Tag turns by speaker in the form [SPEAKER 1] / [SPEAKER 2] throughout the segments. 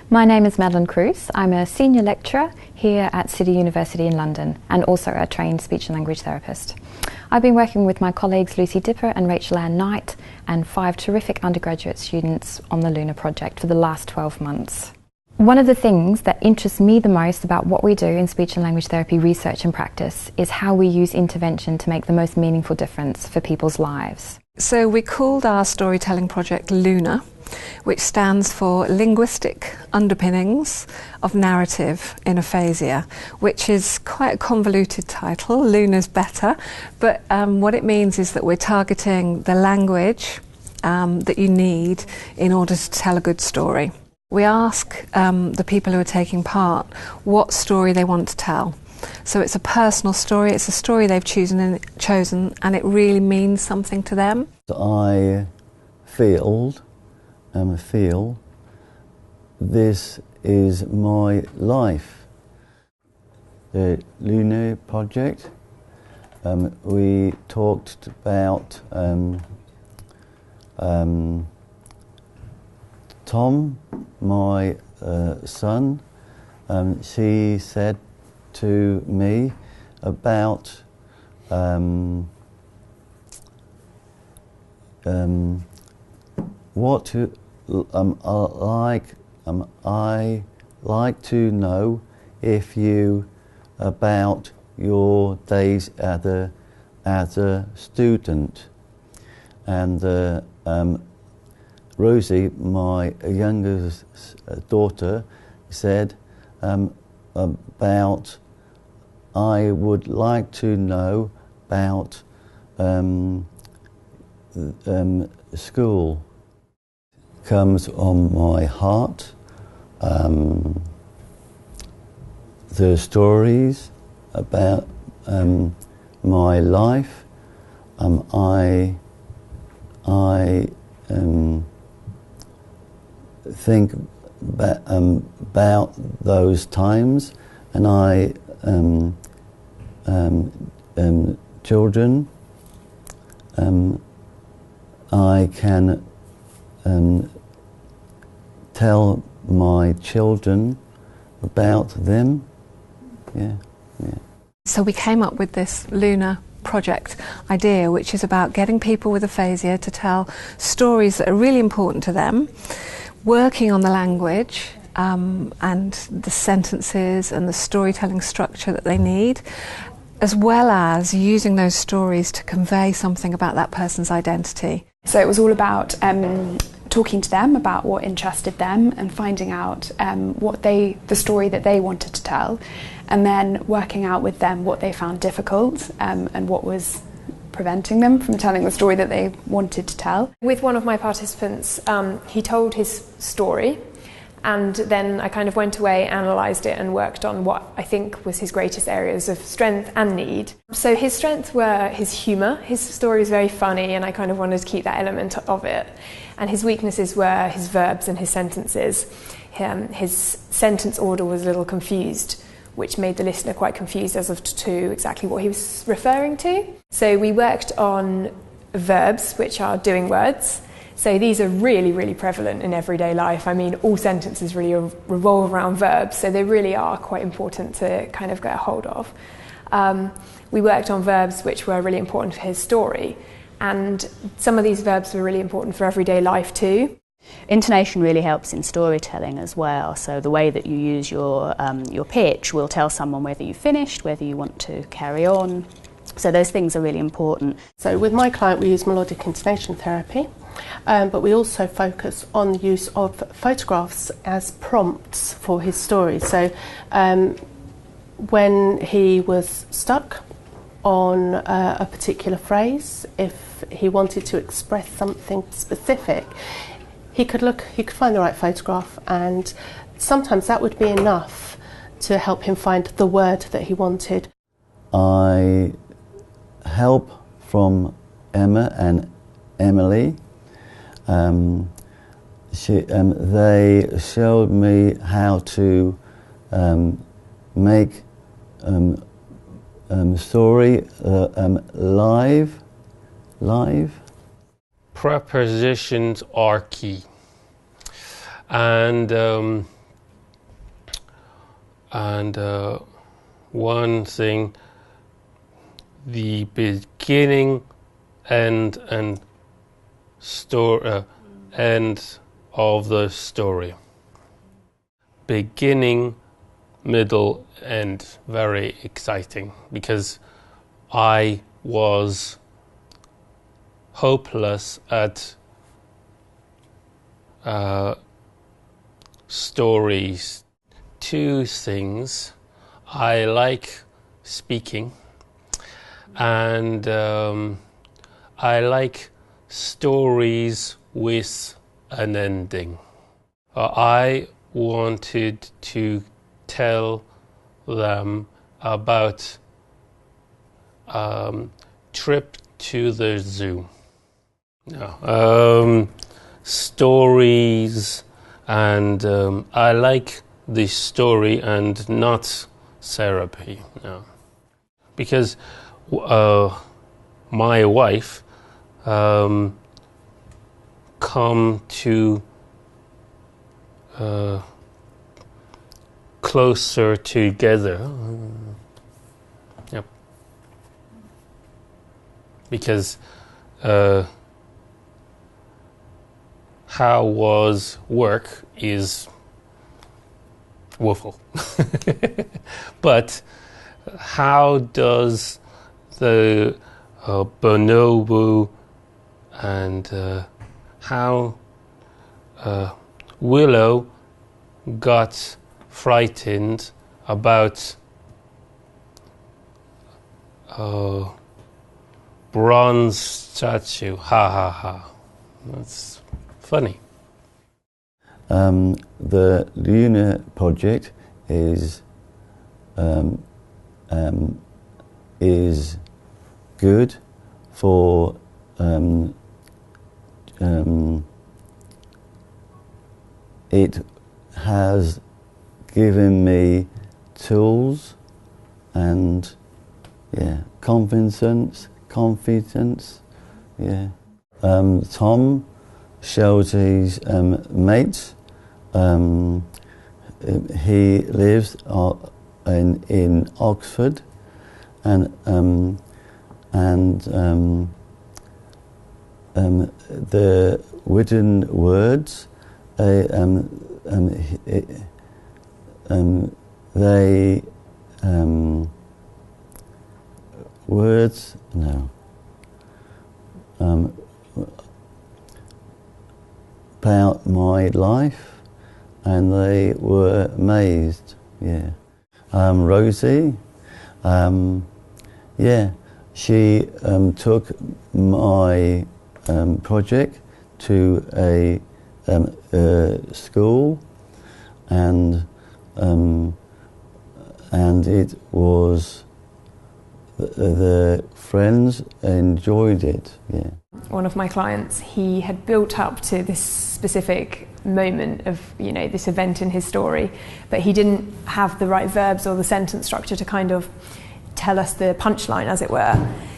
[SPEAKER 1] My name is Madeline Cruz. I'm a senior lecturer here at City University in London and also a trained speech and language therapist. I've been working with my colleagues Lucy Dipper and Rachel Ann Knight and 5 terrific undergraduate students on the LUNA project for the last 12 months. One of the things that interests me the most about what we do in speech and language therapy research and practice is how we use intervention to make the most meaningful difference for people's lives.
[SPEAKER 2] So we called our storytelling project LUNA, which stands for Linguistic Underpinnings of Narrative in Aphasia, which is quite a convoluted title. LUNA's better, but what it means is that we're targeting the language that you need in order to tell a good story. We ask the people who are taking part what story they want to tell. So it's a personal story, it's a story they've chosen and it really means something to them.
[SPEAKER 3] I feel this is my life. The LUNA project, we talked about Tom, my son. She said to me about what I like to know if you about your days as a student, and Rosie, my youngest daughter, said about I would like to know about school. Comes on my heart, the stories about my life. I think about those times, and children. I can tell my children about them. Yeah.
[SPEAKER 2] So we came up with this LUNA project idea, which is about getting people with aphasia to tell stories that are really important to them, working on the language and the sentences and the storytelling structure that they need, as well as using those stories to convey something about that person's identity.
[SPEAKER 4] So it was all about talking to them about what interested them and finding out the story that they wanted to tell, and then working out with them what they found difficult and what was preventing them from telling the story that they wanted to tell.
[SPEAKER 5] With one of my participants, he told his story, and then I kind of went away, analysed it and worked on what I think was his greatest areas of strength and need. So his strengths were his humour. His story is very funny and I kind of wanted to keep that element of it. And his weaknesses were his verbs and his sentences. His sentence order was a little confused, which made the listener quite confused as to exactly what he was referring to. So we worked on verbs, which are doing words. So these are really, really prevalent in everyday life. I mean, all sentences really revolve around verbs, so they really are quite important to kind of get a hold of. We worked on verbs which were really important for his story, and some of these verbs were really important for everyday life too.
[SPEAKER 6] Intonation really helps in storytelling as well, so the way that you use your pitch will tell someone whether you've finished, whether you want to carry on. So those things are really important.
[SPEAKER 7] So with my client we use melodic intonation therapy, but we also focus on the use of photographs as prompts for his story. So when he was stuck on a particular phrase, if he wanted to express something specific, he could find the right photograph, and sometimes that would be enough to help him find the word that he wanted.
[SPEAKER 3] I help from Emma and Emily. They showed me how to make story live.
[SPEAKER 8] Prepositions are key, and And one thing, the beginning, end, and end of the story. Beginning, middle, end. Very exciting, because I was hopeless at stories. Two things. I like speaking, and I like stories with an ending. I wanted to tell them about trip to the zoo. Stories, and I like the story and not therapy. No. Because my wife come to closer together. Yep. Because how was work is woeful. But how does the bonobo and how Willow got frightened about bronze statue. Ha ha ha. That's funny.
[SPEAKER 3] The Luna project is good for it has given me tools and confidence. Yeah. Tom Shelty's mate. He lives in Oxford, and the written words, they words no. About my life, and they were amazed. Yeah. Rosie, she took my project to a school, and it was the friends enjoyed it. Yeah.
[SPEAKER 5] One of my clients, he had built up to this specific moment of, this event in his story, but he didn't have the right verbs or the sentence structure to kind of tell us the punchline, as it were.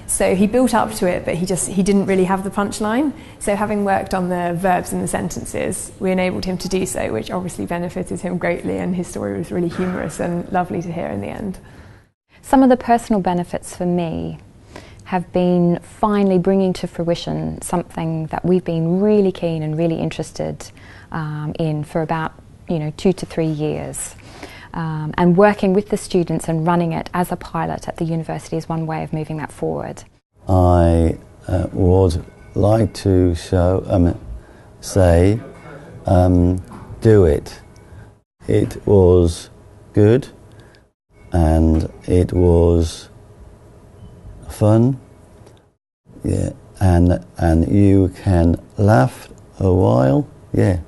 [SPEAKER 5] So he built up to it, but he didn't really have the punchline. So having worked on the verbs and the sentences, we enabled him to do so, which obviously benefited him greatly, and his story was really humorous and lovely to hear in the end.
[SPEAKER 1] Some of the personal benefits for me have been finally bringing to fruition something that we've been really keen and really interested in for about 2 to 3 years. And working with the students and running it as a pilot at the university is one way of moving that forward.
[SPEAKER 3] I would like to say, do it. It was good, and it was fun, and you can laugh a while, yeah.